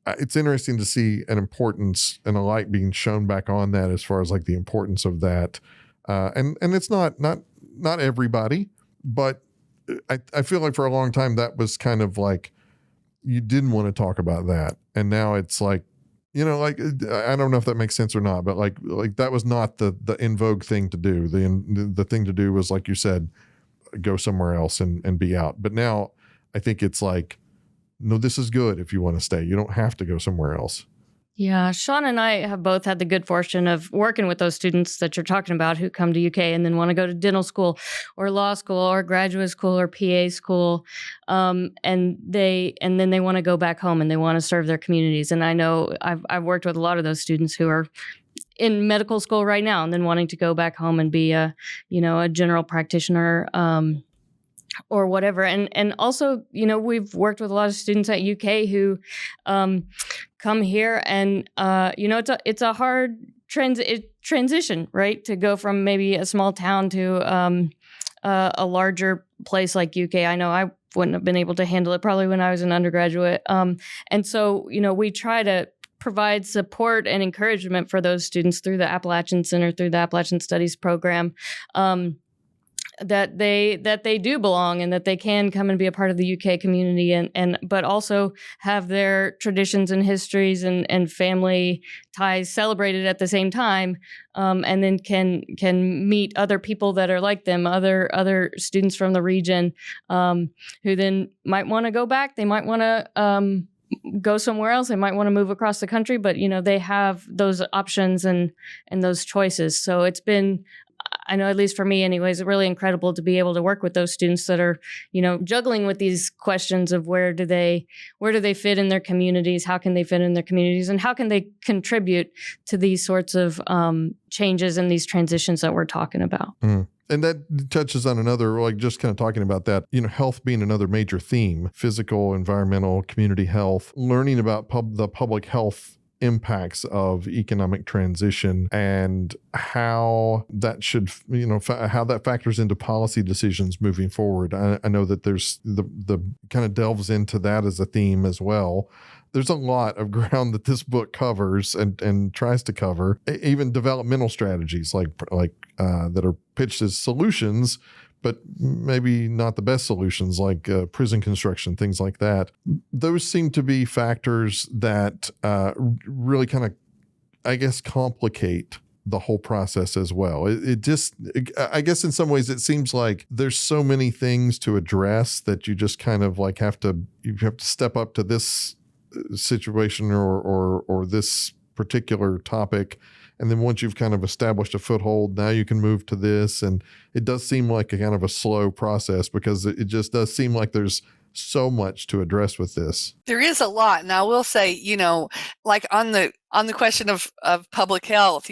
it's interesting to see an importance and a light being shown back on that as far as like the importance of that. And it's not everybody, but I feel like for a long time that was kind of like, you didn't want to talk about that. And now it's like, like, I don't know if that makes sense or not, but like that was not the in vogue thing to do. The thing to do was, like you said, go somewhere else and be out. But now I think it's like, no, this is good if you want to stay. You don't have to go somewhere else. Yeah, Shaunna and I have both had the good fortune of working with those students that you're talking about who come to UK and then want to go to dental school or law school or graduate school or PA school, and then they want to go back home and they want to serve their communities. And I know I've worked with a lot of those students who are in medical school right now and then wanting to go back home and be a general practitioner. Or whatever. And also, we've worked with a lot of students at UK who come here and, it's a hard transition, right? To go from maybe a small town to a larger place like UK. I know I wouldn't have been able to handle it probably when I was an undergraduate. And so, we try to provide support and encouragement for those students through the Appalachian Center, through the Appalachian Studies program. That they do belong and that they can come and be a part of the UK community and but also have their traditions and histories and family ties celebrated at the same time, and then can meet other people that are like them, other students from the region, who then might want to go back. They might want to go somewhere else. They might want to move across the country, but they have those options and those choices. So it's been, I know, at least for me anyways, really incredible to be able to work with those students that are, juggling with these questions of where do they fit in their communities? How can they fit in their communities? And how can they contribute to these sorts of changes and these transitions that we're talking about? Mm. And that touches on another, like just kind of talking about that, health being another major theme, physical, environmental, community health, learning about the public health impacts of economic transition and how that should, how that factors into policy decisions moving forward. I know that there's the kind of delves into that as a theme as well. There's a lot of ground that this book covers and tries to cover, even developmental strategies like that are pitched as solutions, but maybe not the best solutions, like prison construction, things like that. Those seem to be factors that really kind of, I guess, complicate the whole process as well. I guess in some ways it seems like there's so many things to address that you just kind of like have to step up to this situation or this particular topic. And then once you've kind of established a foothold, now you can move to this. And it does seem like a kind of a slow process because it just does seem like there's so much to address with this. There is a lot. And I will say, like on the question of public health,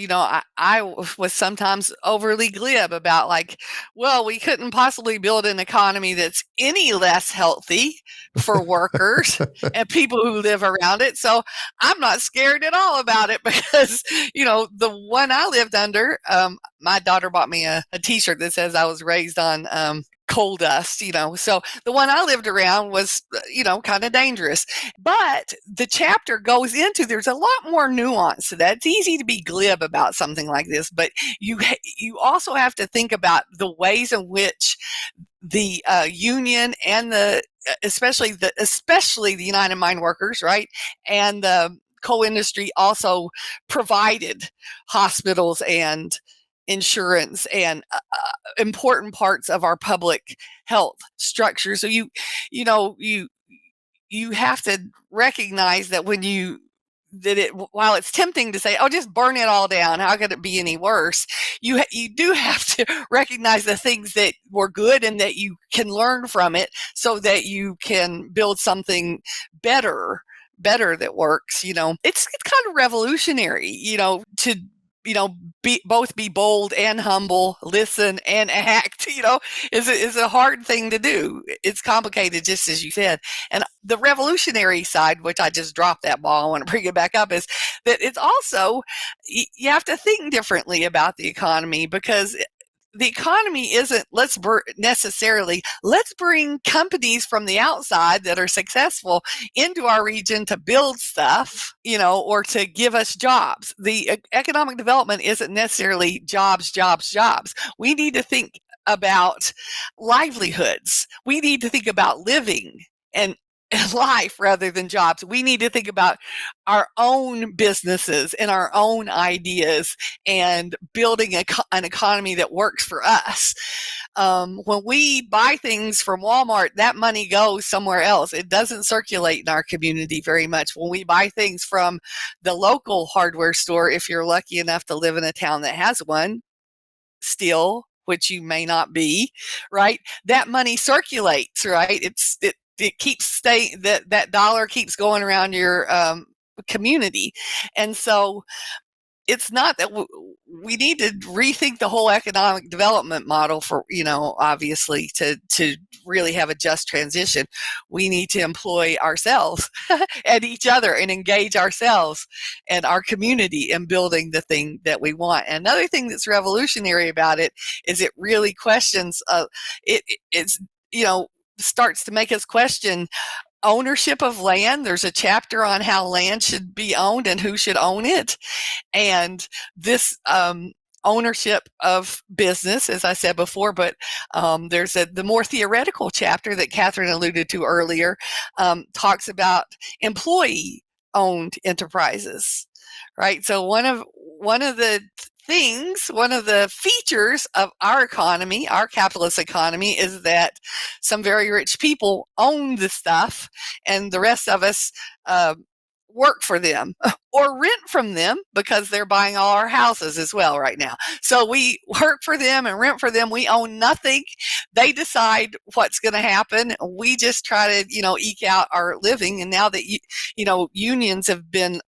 I was sometimes overly glib about like, well, we couldn't possibly build an economy that's any less healthy for workers and people who live around it. So I'm not scared at all about it because, the one I lived under, my daughter bought me a t-shirt that says I was raised on coal dust, so the one I lived around was, kind of dangerous. But the chapter goes into, there's a lot more nuance to that. It's easy to be glib about something like this, but you also have to think about the ways in which the union and especially the United Mine Workers, right, and the coal industry also provided hospitals and insurance and important parts of our public health structure. So you have to recognize that while it's tempting to say, oh, just burn it all down, how could it be any worse? You do have to recognize the things that were good and that you can learn from it so that you can build something better that works. It's kind of revolutionary, to both be bold and humble, listen and act, is a hard thing to do. It's complicated, just as you said. And the revolutionary side, which I just dropped that ball, I want to bring it back up, is that it's also, you have to think differently about the economy, because the economy isn't let's bring companies from the outside that are successful into our region to build stuff, or to give us jobs. The economic development isn't necessarily jobs. We need to think about livelihoods. We need to think about living and life rather than jobs. We need to think about our own businesses and our own ideas and building an economy that works for us. When we buy things from Walmart, that money goes somewhere else. It doesn't circulate in our community very much. When we buy things from the local hardware store, if you're lucky enough to live in a town that has one still, which you may not be, right? That money circulates, right? It keeps staying, that dollar keeps going around your community. And so it's not that we need to rethink the whole economic development model for, obviously to really have a just transition. We need to employ ourselves and each other and engage ourselves and our community in building the thing that we want. And another thing that's revolutionary about it is it really questions, it's starts to make us question ownership of land. There's a chapter on how land should be owned and who should own it. And this ownership of business, as I said before, but there's the more theoretical chapter that Kathryn alluded to earlier, talks about employee-owned enterprises, right? So one of the features of our economy, our capitalist economy, is that some very rich people own the stuff and the rest of us work for them or rent from them because they're buying all our houses as well right now. So we work for them and rent for them. We own nothing. They decide what's going to happen. We just try to, eke out our living. And now that, unions have been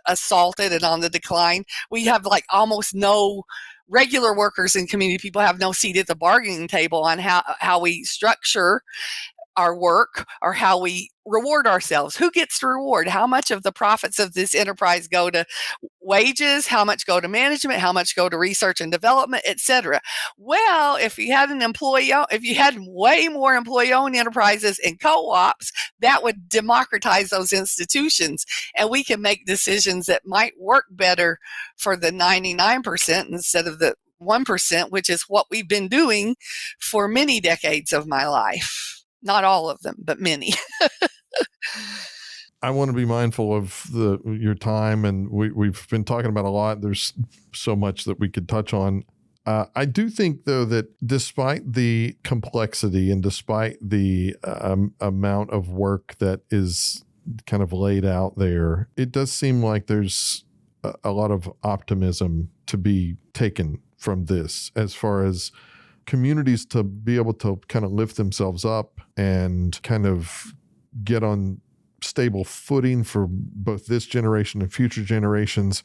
assaulted and on the decline, we have like almost no regular workers and community people have no seat at the bargaining table on how we structure our work or how we reward ourselves. Who gets to reward? How much of the profits of this enterprise go to wages? How much go to management? How much go to research and development, etc.? Well, if you had way more employee-owned enterprises and co-ops, that would democratize those institutions, and we can make decisions that might work better for the 99% instead of the 1%, which is what we've been doing for many decades of my life. Not all of them, but many. I want to be mindful of your time, and we've been talking about a lot. There's so much that we could touch on. I do think, though, that despite the complexity and despite the amount of work that is kind of laid out there, it does seem like there's a lot of optimism to be taken from this as far as communities to be able to kind of lift themselves up and kind of get on stable footing for both this generation and future generations,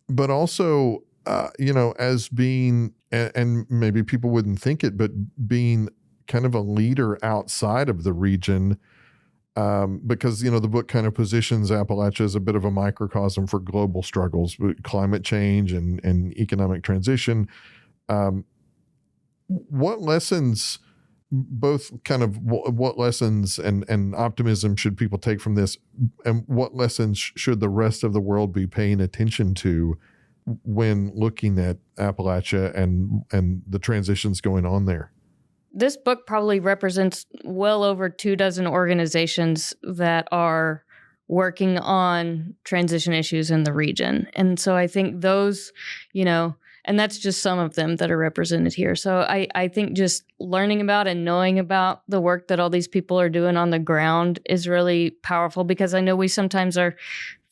but also, as being, and maybe people wouldn't think it, but being kind of a leader outside of the region, because, the book kind of positions Appalachia as a bit of a microcosm for global struggles, climate change and economic transition. What lessons, both kind of what lessons and optimism should people take from this, and what lessons should the rest of the world be paying attention to when looking at Appalachia and the transitions going on there? This book probably represents well over 24 organizations that are working on transition issues in the region. And so I think those, and that's just some of them that are represented here. So I think just learning about and knowing about the work that all these people are doing on the ground is really powerful, because I know we sometimes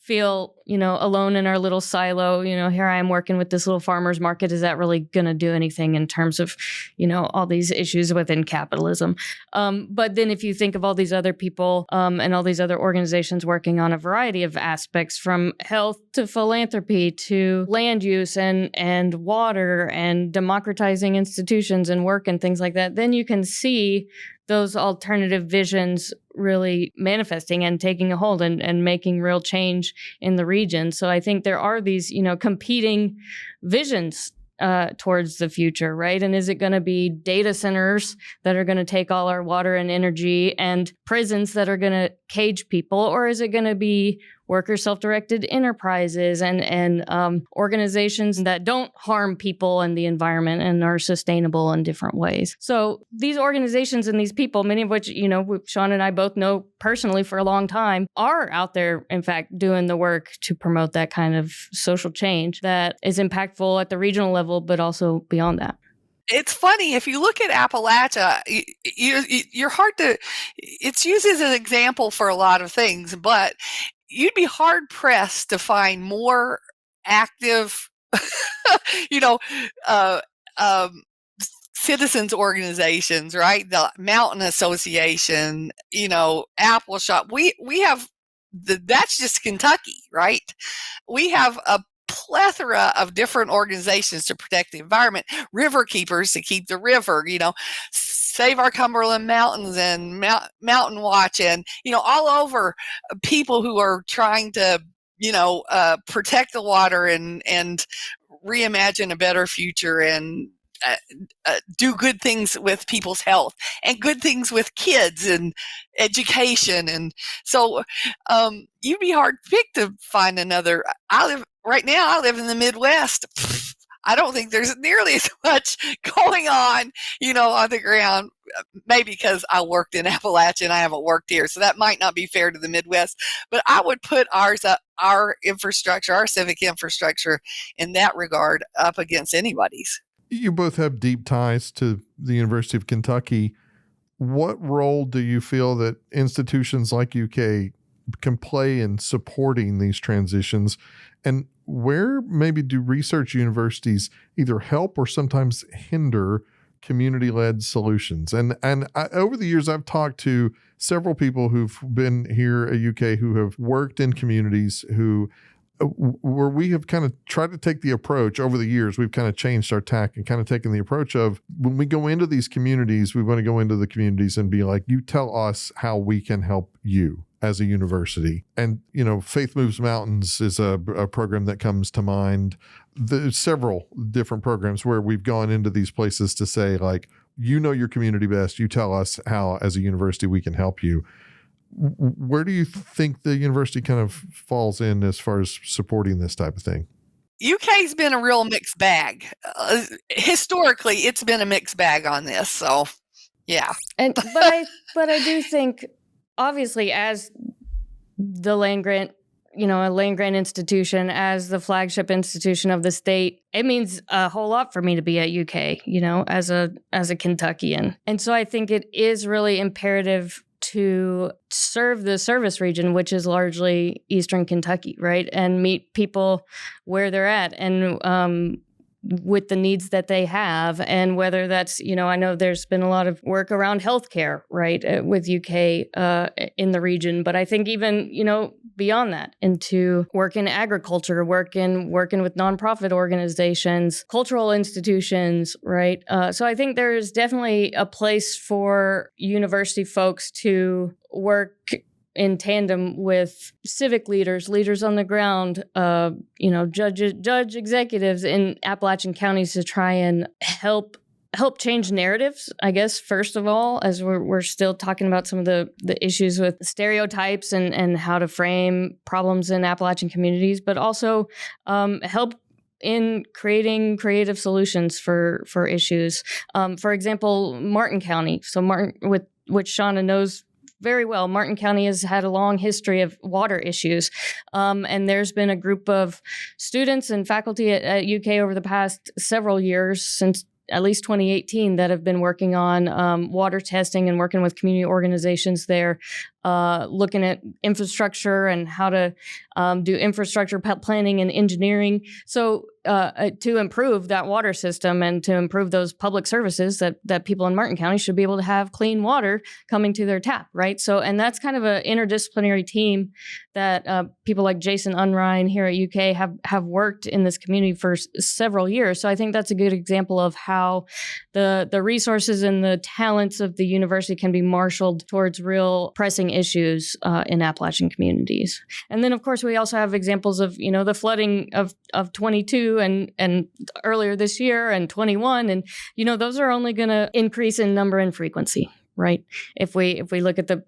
feel, alone in our little silo. Here I am working with this little farmer's market. Is that really going to do anything in terms of, all these issues within capitalism? But then if you think of all these other people and all these other organizations working on a variety of aspects, from health to philanthropy to land use and water and democratizing institutions and work and things like that, then you can see those alternative visions really manifesting and taking a hold and making real change in the region. So I think there are these, competing visions towards the future, right? And is it going to be data centers that are going to take all our water and energy, and prisons that are going to cage people? Or is it going to be worker self-directed enterprises and organizations that don't harm people and the environment and are sustainable in different ways? So these organizations and these people, many of which, Shaunna and I both know personally for a long time, are out there, in fact, doing the work to promote that kind of social change that is impactful at the regional level, but also beyond that. It's funny, if you look at Appalachia, you're hard to, it's used as an example for a lot of things, but you'd be hard pressed to find more active, citizens organizations, right? The Mountain Association, Apple Shop. We have that's just Kentucky, right? We have a plethora of different organizations to protect the environment, river keepers to keep the river, Save Our Cumberland Mountains and Mountain Watch, and, all over, people who are trying to, protect the water and reimagine a better future and do good things with people's health and good things with kids and education. And so you'd be hard picked to find another. Right now, I live in the Midwest. I don't think there's nearly as much going on, on the ground. Maybe because I worked in Appalachia and I haven't worked here, so that might not be fair to the Midwest. But I would put our infrastructure, our civic infrastructure, in that regard, up against anybody's. You both have deep ties to the University of Kentucky. What role do you feel that institutions like UK can play in supporting these transitions? And where maybe do research universities either help or sometimes hinder community-led solutions? And over the years, I've talked to several people who've been here at UK who have worked in communities where we have kind of tried to take the approach over the years. We've kind of changed our tack and kind of taken the approach of, when we go into these communities, we want to go into the communities and be like, you tell us how we can help you as a university. And, Faith Moves Mountains is a program that comes to mind. There's several different programs where we've gone into these places to say, like, your community best. You tell us how, as a university, we can help you. Where do you think the university kind of falls in as far as supporting this type of thing? UK's been a real mixed bag. Historically, it's been a mixed bag on this. So, yeah. But I do think, obviously, as the land grant, a land grant institution, as the flagship institution of the state, it means a whole lot for me to be at UK, as a Kentuckian. And so I think it is really imperative to serve the service region, which is largely Eastern Kentucky, right? And meet people where they're at. And with the needs that they have. And whether that's, I know there's been a lot of work around healthcare, right, with UK in the region. But I think even, beyond that, into work in agriculture, working with nonprofit organizations, cultural institutions, right? So I think there is definitely a place for university folks to work in tandem with civic leaders on the ground, judge executives in Appalachian counties to try and help change narratives, I guess, first of all, as we're still talking about some of the issues with stereotypes and how to frame problems in Appalachian communities, but also help in creating creative solutions for issues. For example, Martin County. So which Shaunna knows very well. Martin County has had a long history of water issues. And there's been a group of students and faculty at UK over the past several years, since at least 2018, that have been working on water testing and working with community organizations there, looking at infrastructure and how to do infrastructure planning and engineering. So to improve that water system and to improve those public services that people in Martin County should be able to have clean water coming to their tap, right? So, and that's kind of an interdisciplinary team that people like Jason Unrein here at UK have worked in this community for several years. So I think that's a good example of how the resources and the talents of the university can be marshaled towards real pressing issues in Appalachian communities. And then, of course, we also have examples of, the flooding of 22 and earlier this year and 21. And, those are only going to increase in number and frequency, right? If we look at the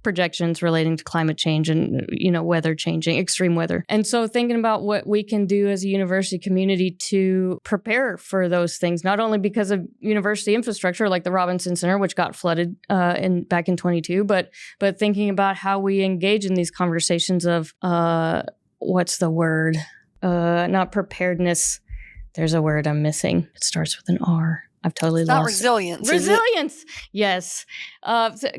projections relating to climate change and, weather changing, extreme weather. And so thinking about what we can do as a university community to prepare for those things, not only because of university infrastructure like the Robinson Center, which got flooded back in 22, but thinking about how we engage in these conversations of, what's the word? Not preparedness. There's a word I'm missing. It starts with an R. I've totally lost. Not resilience. Resilience. Yes.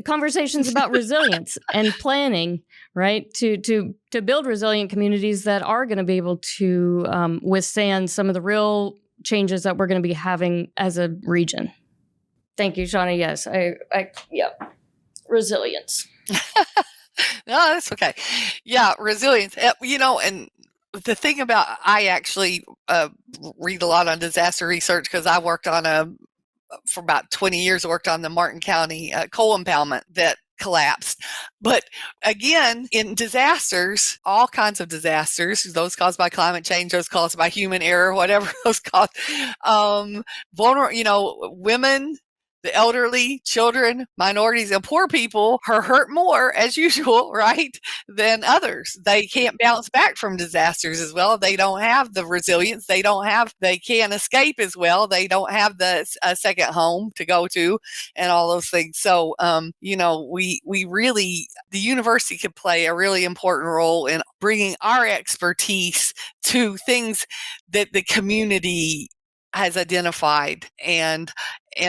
Conversations about resilience and planning, right? To build resilient communities that are going to be able to withstand some of the real changes that we're going to be having as a region. Thank you, Shaunna. Yes. Resilience. No, that's okay. Yeah, resilience. And the thing about, I actually read a lot on disaster research because I worked for about 20 years, worked on the Martin County coal impoundment that collapsed. But again, in disasters, all kinds of disasters, those caused by climate change, those caused by human error, whatever those caused, women, the elderly, children, minorities, and poor people are hurt more, as usual, right, than others. They can't bounce back from disasters as well. They don't have the resilience. They can't escape as well. They don't have the second home to go to and all those things. So, we really, the university could play a really important role in bringing our expertise to things that the community has identified, and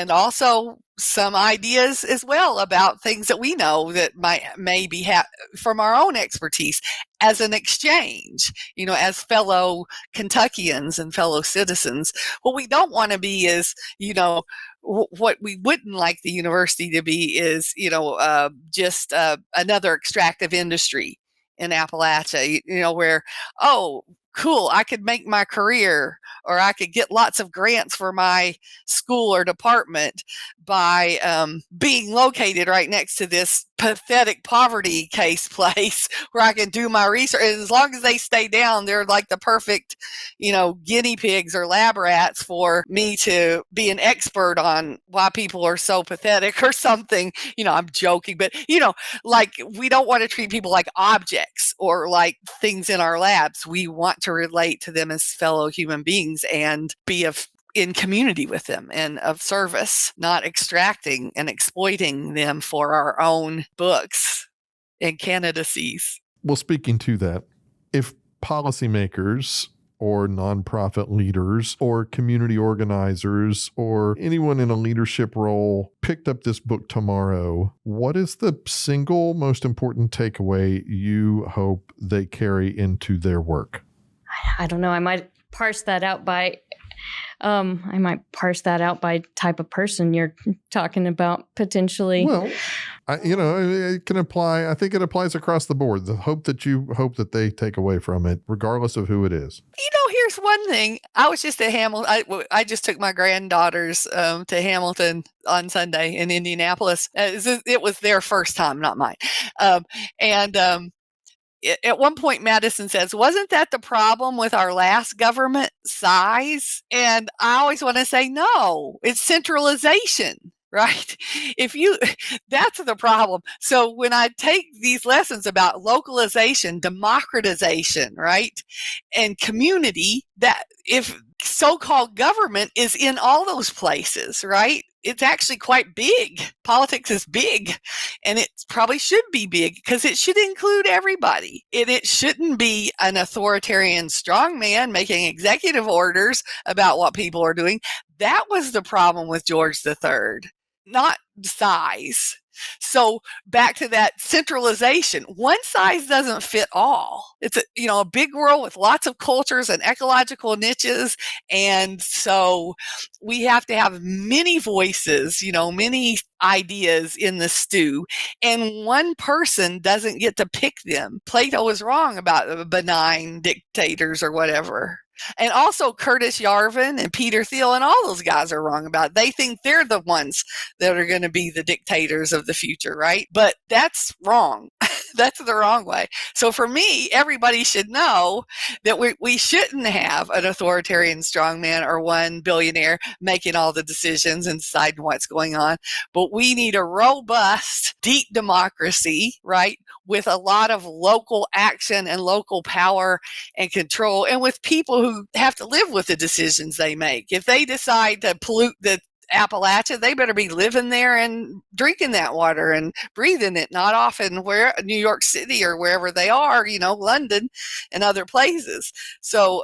also some ideas as well about things that we know that maybe from our own expertise as an exchange, as fellow Kentuckians and fellow citizens. What we don't want to be is, what we wouldn't like the university to be is, just another extractive industry in Appalachia, where, oh, cool, I could make my career, or I could get lots of grants for my school or department by being located right next to this pathetic poverty case place where I can do my research. And as long as they stay down, they're like the perfect, guinea pigs or lab rats for me to be an expert on why people are so pathetic or something. I'm joking, but, like, we don't want to treat people like objects or like things in our labs. We want to relate to them as fellow human beings and be in community with them and of service, not extracting and exploiting them for our own books and candidacies. Well, speaking to that, if policymakers or nonprofit leaders or community organizers or anyone in a leadership role picked up this book tomorrow, what is the single most important takeaway you hope they carry into their work? I don't know. I might parse that out by I might parse that out by type of person you're talking about potentially. Well, it can apply. I think it applies across the board. The hope that you hope that they take away from it, regardless of who it is. Here's one thing. I was just at Hamilton. I just took my granddaughters to Hamilton on Sunday in Indianapolis. It was their first time, not mine. At one point, Madison says, wasn't that the problem with our last government? Size? And I always want to say, no, it's centralization. Right? That's the problem. So when I take these lessons about localization, democratization, right, and community, that if so-called government is in all those places, right, it's actually quite big. Politics is big, and it probably should be big because it should include everybody. And it shouldn't be an authoritarian strongman making executive orders about what people are doing. That was the problem with George III. Not size. So back to that centralization, one size doesn't fit all. It's a big world with lots of cultures and ecological niches. And so we have to have many voices, many ideas in the stew, and one person doesn't get to pick them. Plato was wrong about benign dictators or whatever. And also Curtis Yarvin and Peter Thiel and all those guys are wrong about it. They think they're the ones that are going to be the dictators of the future, right? But that's wrong. That's the wrong way. So for me, everybody should know that we shouldn't have an authoritarian strongman or one billionaire making all the decisions and deciding what's going on. But we need a robust, deep democracy, right, with a lot of local action and local power and control, and with people who have to live with the decisions they make. If they decide to pollute the Appalachia, they better be living there and drinking that water and breathing it, not off in New York City or wherever they are, London and other places. So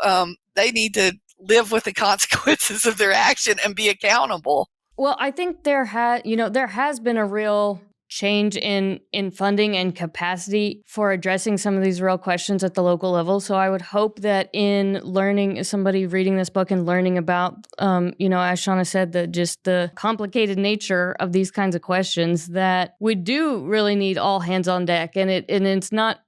they need to live with the consequences of their action and be accountable. Well, I think there has been a real change in funding and capacity for addressing some of these real questions at the local level. So I would hope that in learning, somebody reading this book and learning about, as Shaunna said, just the complicated nature of these kinds of questions, that we do really need all hands on deck. And it's not,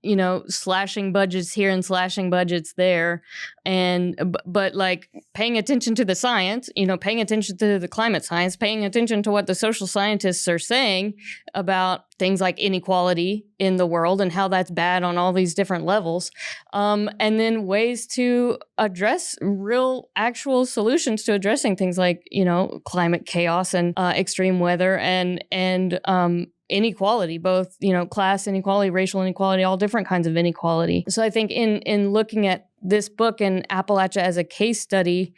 slashing budgets here and slashing budgets there. But like paying attention to the science, paying attention to the climate science, paying attention to what the social scientists are saying about things like inequality in the world and how that's bad on all these different levels. And then ways to address real actual solutions to addressing things like, climate chaos and extreme weather and inequality, both, class inequality, racial inequality, all different kinds of inequality. So I think in looking at this book and Appalachia as a case study,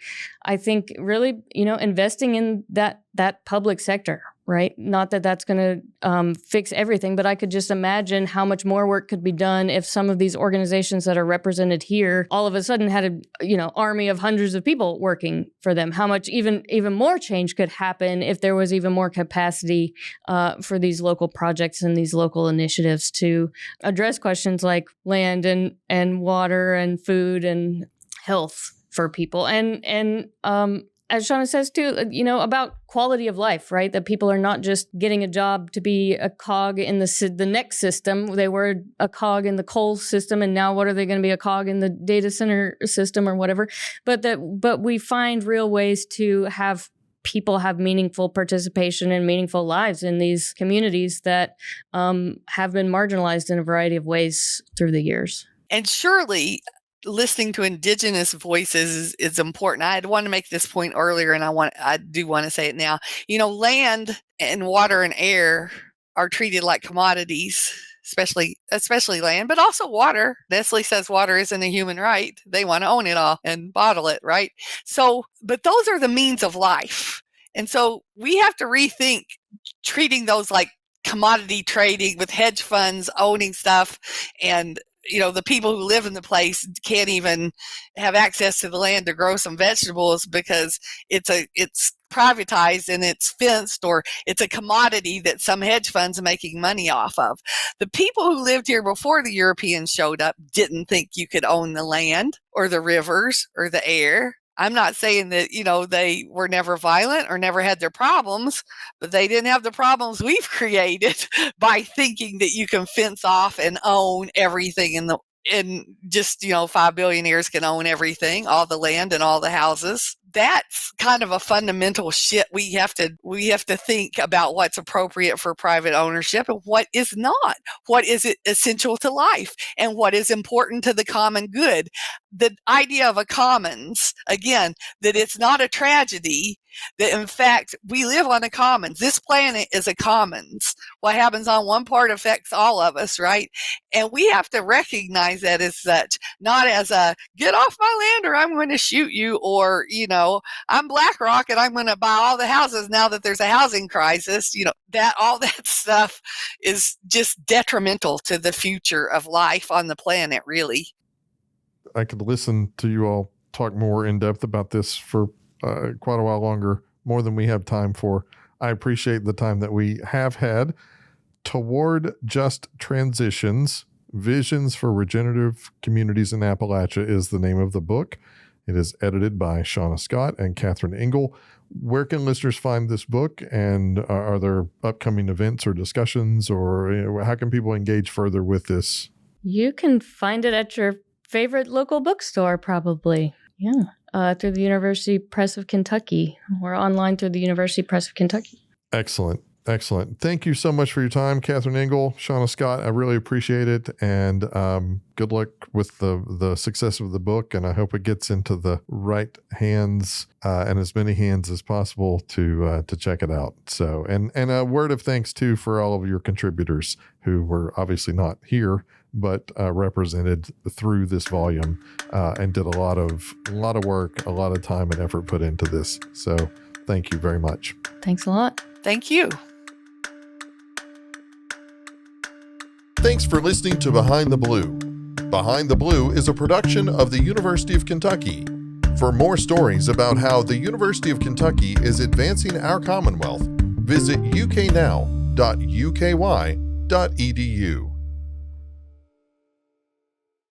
I think really, investing in that public sector, right? Not that that's going to fix everything, but I could just imagine how much more work could be done if some of these organizations that are represented here all of a sudden had a army of hundreds of people working for them. How much even more change could happen if there was even more capacity for these local projects and these local initiatives to address questions like land and water and food and health for people. And as Shaunna says too, about quality of life, right? That people are not just getting a job to be a cog in the next system. They were a cog in the coal system, and now what are they going to be, a cog in the data center system or whatever? But we find real ways to have people have meaningful participation and meaningful lives in these communities that have been marginalized in a variety of ways through the years. And surely listening to indigenous voices is important. I had wanted to make this point earlier, and I do want to say it now. Land and water and air are treated like commodities, especially land, but also water. Nestle says water isn't a human right. They want to own it all and bottle it, right? So, but those are the means of life. And so we have to rethink treating those like commodity trading with hedge funds owning stuff, and the people who live in the place can't even have access to the land to grow some vegetables because it's privatized and it's fenced, or it's a commodity that some hedge funds are making money off of. The people who lived here before the Europeans showed up didn't think you could own the land or the rivers or the air. I'm not saying that, they were never violent or never had their problems, but they didn't have the problems we've created by thinking that you can fence off and own everything and just, 5 billionaires can own everything, all the land and all the houses. That's kind of a fundamental shit. We have to think about what's appropriate for private ownership and what is not. What is it essential to life and what is important to the common good? The idea of a commons, again, that it's not a tragedy, that in fact we live on a commons. This planet is a commons. What happens on one part affects all of us, right? And we have to recognize that as such, not as a get off my land or I'm going to shoot you, or, I'm BlackRock and I'm going to buy all the houses now that there's a housing crisis. All that stuff is just detrimental to the future of life on the planet, really. I could listen to you all talk more in depth about this for quite a while longer, more than we have time for. I appreciate the time that we have had. Toward Just Transitions, Visions for Regenerative Communities in Appalachia is the name of the book. It is edited by Shaunna Scott and Kathryn Engle. Where can listeners find this book, and are there upcoming events or discussions, or how can people engage further with this? You can find it at your favorite local bookstore, probably. Yeah. Through the University Press of Kentucky, or online through the University Press of Kentucky. Excellent. Thank you so much for your time, Kathryn Engle, Shaunna Scott. I really appreciate it. And good luck with the success of the book. And I hope it gets into the right hands and as many hands as possible to check it out. So, and a word of thanks too for all of your contributors who were obviously not here, but represented through this volume and did a lot of work, a lot of time and effort put into this. So thank you very much. Thanks a lot. Thank you. Thanks for listening to Behind the Blue. Behind the Blue is a production of the University of Kentucky. For more stories about how the University of Kentucky is advancing our Commonwealth, visit uknow.uky.edu.